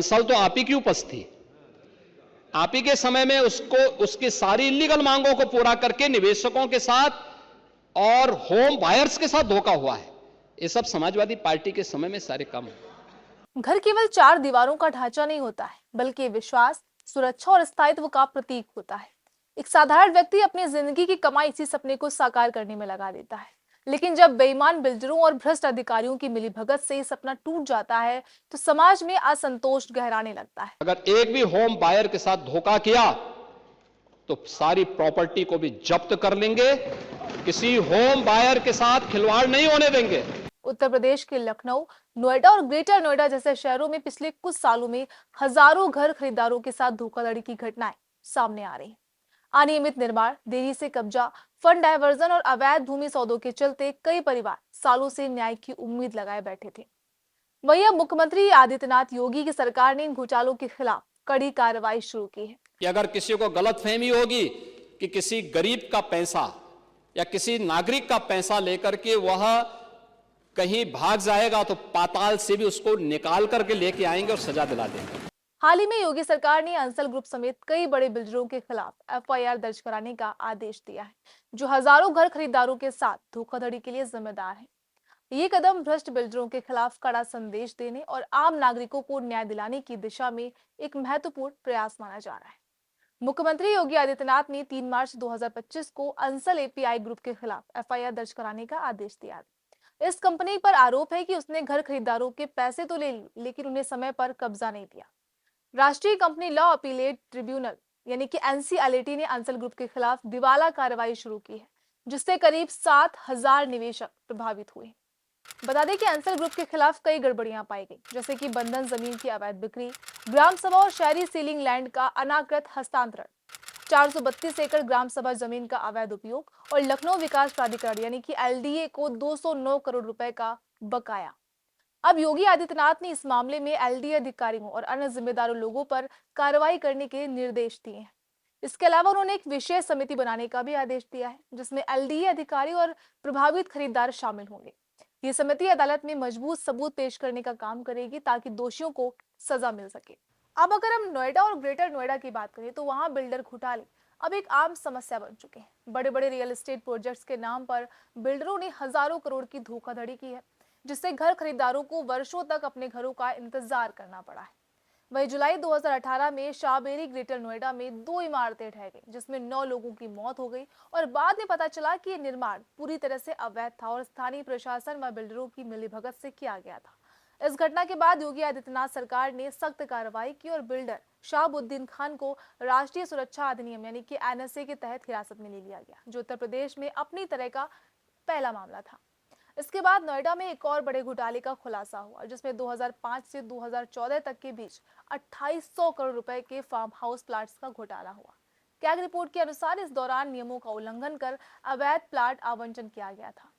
अंसल तो आप ही की उपज थी। आप ही के समय में उसको उसकी सारी इलीगल मांगों को पूरा करके निवेशकों के साथ और होम बायर्स के साथ धोखा हुआ है। ये सब समाजवादी पार्टी के समय में सारे काम है। घर केवल 4 दीवारों का ढांचा नहीं होता है, बल्कि विश्वास, सुरक्षा और स्थायित्व का प्रतीक होता है। एक साधारण व्यक्ति अपनी जिंदगी की कमाई इसी सपने को साकार करने में लगा देता है, लेकिन जब बेईमान बिल्डरों और भ्रष्ट अधिकारियों की मिलीभगत से ये सपना टूट जाता है तो समाज में असंतोष गहराने लगता है। अगर एक भी होम बायर के साथ धोखा किया तो सारी प्रॉपर्टी को भी जब्त कर लेंगे। किसी होम बायर के साथ खिलवाड़ नहीं होने देंगे। उत्तर प्रदेश के लखनऊ, नोएडा और ग्रेटर नोएडा जैसे शहरों में पिछले कुछ सालों में हजारों घर खरीदारों के साथ धोखाधड़ी की घटनाएं सामने आ रही हैं। अनियमित निर्माण, देरी से कब्जा, फंड डायवर्जन और अवैध भूमि सौदों के चलते कई परिवार सालों से न्याय की उम्मीद लगाए बैठे थे। वहीं अब मुख्यमंत्री आदित्यनाथ योगी की सरकार ने इन घोटालों के खिलाफ कड़ी कार्रवाई शुरू की है। कि अगर किसी को गलतफहमी होगी कि किसी गरीब का पैसा या किसी नागरिक का पैसा लेकर के वह कहीं भाग जाएगा तो पाताल से भी उसको निकाल करके लेके आएंगे और सजा दिला देंगे। हाल ही में योगी सरकार ने अंसल ग्रुप समेत कई बड़े बिल्डरों के खिलाफ एफआईआर दर्ज कराने का आदेश दिया है, जो हजारों घर खरीदारों के साथ धोखाधड़ी के लिए जिम्मेदार है। ये कदम भ्रष्ट बिल्डरों के खिलाफ कड़ा संदेश देने और आम नागरिकों को न्याय दिलाने की दिशा में एक महत्वपूर्ण प्रयास माना जा रहा है। मुख्यमंत्री योगी आदित्यनाथ ने 3 मार्च 2025 को अंसल एपीआई ग्रुप के खिलाफ एफआईआर दर्ज कराने का आदेश दिया। इस कंपनी पर आरोप है कि उसने घर खरीदारों के पैसे तो ले लिए, लेकिन उन्हें समय पर कब्जा नहीं दिया। राष्ट्रीय कंपनी लॉ अपीलेट ट्रिब्यूनल यानी कि एनसीएलटी ने अंसल ग्रुप के खिलाफ दिवाला कार्रवाई शुरू की है, जिससे करीब 7,000 निवेशक प्रभावित हुए। बता दें कि अंसल ग्रुप के खिलाफ कई गड़बड़ियां पाई गई, जैसे कि बंधन जमीन की अवैध बिक्री, ग्राम सभा और शहरी सीलिंग लैंड का अनाकृत हस्तांतरण, 432 एकड़ ग्राम सभा जमीन का अवैध उपयोग और लखनऊ विकास प्राधिकरण यानी कि एलडीए को 209 करोड़ रुपए का बकाया। अब योगी आदित्यनाथ ने इस मामले में एलडीए अधिकारियों और अन्य जिम्मेदार लोगों पर कार्रवाई करने के निर्देश दिए हैं। इसके अलावा उन्होंने एक विशेष समिति बनाने का भी आदेश दिया है, जिसमें एलडीए अधिकारी और प्रभावित खरीदार शामिल होंगे। ये समिति अदालत में मजबूत सबूत पेश करने का काम करेगी ताकि दोषियों को सजा मिल सके। अब अगर हम नोएडा और ग्रेटर नोएडा की बात करें तो वहां बिल्डर घोटाले अब एक आम समस्या बन चुके हैं। बड़े बड़े रियल एस्टेट प्रोजेक्ट्स के नाम पर बिल्डरों ने हजारों करोड़ की धोखाधड़ी की है, जिससे घर खरीदारों को वर्षों तक अपने घरों का इंतजार करना पड़ा है। वही जुलाई 2018 में शाहबेरी ग्रेटर नोएडा में 2 इमारतें ढह गई, जिसमें 9 लोगों की मौत हो गई और बाद में पता चला कि ये निर्माण पूरी तरह से अवैध था और स्थानीय प्रशासन व बिल्डरों की मिलीभगत से किया गया था। इस घटना के बाद योगी आदित्यनाथ सरकार ने सख्त कार्रवाई की और बिल्डर शाहबुद्दीन खान को राष्ट्रीय सुरक्षा अधिनियम यानी कि एनएसए के तहत हिरासत में ले लिया गया, जो उत्तर प्रदेश में अपनी तरह का पहला मामला था। इसके बाद नोएडा में एक और बड़े घोटाले का खुलासा हुआ, जिसमें 2005 से 2014 तक के बीच 2800 करोड़ रुपए के फार्म हाउस प्लाट्स का घोटाला हुआ। कैग रिपोर्ट के अनुसार इस दौरान नियमों का उल्लंघन कर अवैध प्लाट आवंटन किया गया था।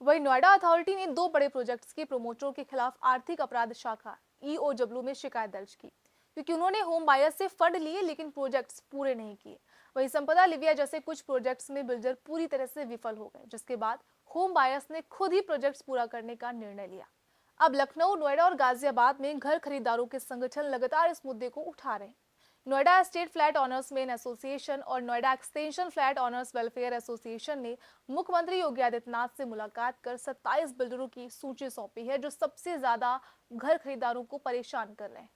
वही नोएडा अथॉरिटी ने 2 बड़े प्रोजेक्ट्स के प्रमोटरों के खिलाफ आर्थिक अपराध शाखा ईओडब्ल्यू में शिकायत दर्ज की, क्योंकि उन्होंने होम बायर्स से फंड लिए लेकिन प्रोजेक्ट्स पूरे नहीं किए। वही संपदा लिविया जैसे कुछ प्रोजेक्ट्स में बिल्डर पूरी तरह से विफल हो गए, जिसके बाद होम बायर्स ने खुद ही प्रोजेक्ट्स पूरा करने का निर्णय लिया। अब लखनऊ, नोएडा और गाजियाबाद में घर खरीदारों के संगठन लगातार इस मुद्दे को उठा रहे हैं। Noida state flat owners men association और Noida extension flat owners welfare association ने मुख्यमंत्री योगी आदित्यनाथ से मुलाकात कर 27 बिल्डरों की सूची सौंपी है, जो सबसे ज्यादा घर खरीदारों को परेशान कर रहे हैं।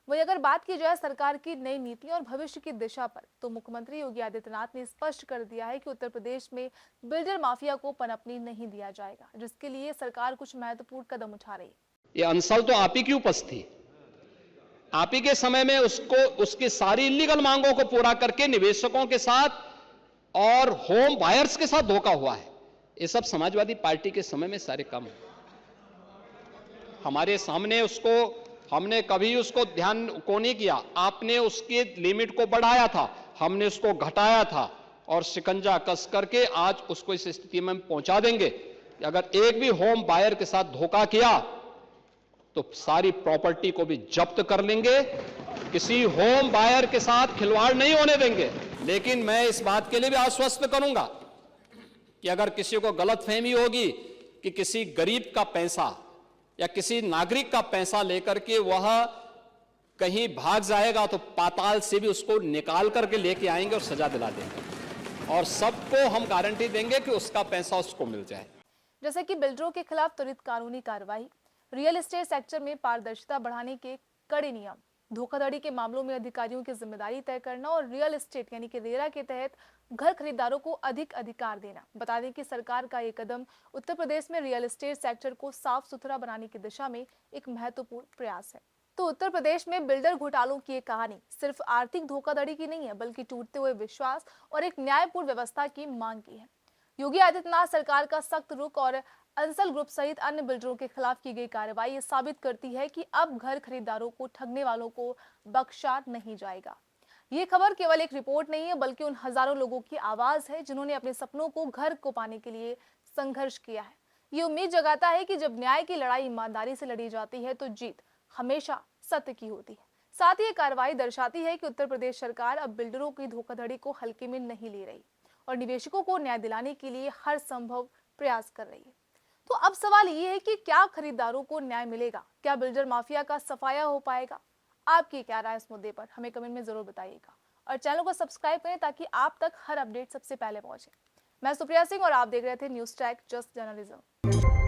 वही अगर बात की जाए सरकार की नई नीति और भविष्य की दिशा पर, तो मुख्यमंत्री योगी आदित्यनाथ ने स्पष्ट कर दिया है कि उत्तर प्रदेश में बिल्डर माफिया को पनपने नहीं दिया जाएगा, जिसके लिए सरकार कुछ महत्वपूर्ण कदम उठा रही है। ये अंसल तो आप ही की उपज थी। आप ही के समय में उसको उसकी सारी इलीगल मांगों को पूरा करके निवेशकों के साथ और होम बायर्स के साथ धोखा हुआ है। ये सब समाजवादी पार्टी के समय में सारे काम है। हमारे सामने उसको हमने कभी उसको ध्यान को नहीं किया। आपने उसके लिमिट को बढ़ाया था, हमने उसको घटाया था और शिकंजा कस करके आज उसको इस स्थिति में पहुंचा देंगे कि अगर एक भी होम बायर के साथ धोखा किया तो सारी प्रॉपर्टी को भी जब्त कर लेंगे। किसी होम बायर के साथ खिलवाड़ नहीं होने देंगे। लेकिन मैं इस बात के लिए भी आश्वस्त करूंगा कि अगर किसी को गलतफहमी होगी कि किसी गरीब का पैसा या किसी नागरिक का पैसा लेकर के वह कहीं भाग जाएगा तो पाताल से भी उसको निकाल करके लेके आएंगे और सजा दिला देंगे और सबको हम गारंटी देंगे कि उसका पैसा उसको मिल जाए। जैसे कि बिल्डरों के खिलाफ त्वरित कानूनी कार्रवाई, रियल एस्टेट सेक्टर में पारदर्शिता बढ़ाने के कड़े नियम, धोखाधड़ी के मामलों में अधिकारियों की जिम्मेदारी तय करना और रियल एस्टेट यानी कि रेरा के तहत घर खरीदारों को अधिक अधिकार देना। बता दें कि सरकार का ये कदम उत्तर प्रदेश में रियल एस्टेट सेक्टर को साफ सुथरा बनाने की दिशा में एक महत्वपूर्ण प्रयास है। तो उत्तर प्रदेश में बिल्डर घोटालों की ये कहानी सिर्फ आर्थिक धोखाधड़ी की नहीं है, बल्कि टूटते हुए विश्वास और एक न्यायपूर्ण व्यवस्था की मांग की है। योगी आदित्यनाथ सरकार का सख्त रुख और अंसल ग्रुप सहित अन्य बिल्डरों के खिलाफ की गई कार्रवाई ये साबित करती है कि अब घर खरीदारों को ठगने वालों को बख्शा नहीं जाएगा। ये खबर केवल एक रिपोर्ट नहीं है, बल्कि उन हजारों लोगों की आवाज है जिन्होंने अपने सपनों को घर को पाने के लिए संघर्ष किया है। ये उम्मीद जगाता है कि जब न्याय की लड़ाई ईमानदारी से लड़ी जाती है तो जीत हमेशा सत्य की होती है। साथ ही ये कार्रवाई दर्शाती है कि उत्तर प्रदेश सरकार अब बिल्डरों की धोखाधड़ी को हल्के में नहीं ले रही और निवेशकों को न्याय दिलाने के लिए हर संभव प्रयास कर रही है। तो अब सवाल ये है कि क्या खरीदारों को न्याय मिलेगा? क्या बिल्डर माफिया का सफाया हो पाएगा? आपकी क्या राय इस मुद्दे पर हमें कमेंट में जरूर बताइएगा और चैनल को सब्सक्राइब करें ताकि आप तक हर अपडेट सबसे पहले पहुंचे। मैं सुप्रिया सिंह और आप देख रहे थे न्यूज़ ट्रैक जस्ट जर्नलिज्म।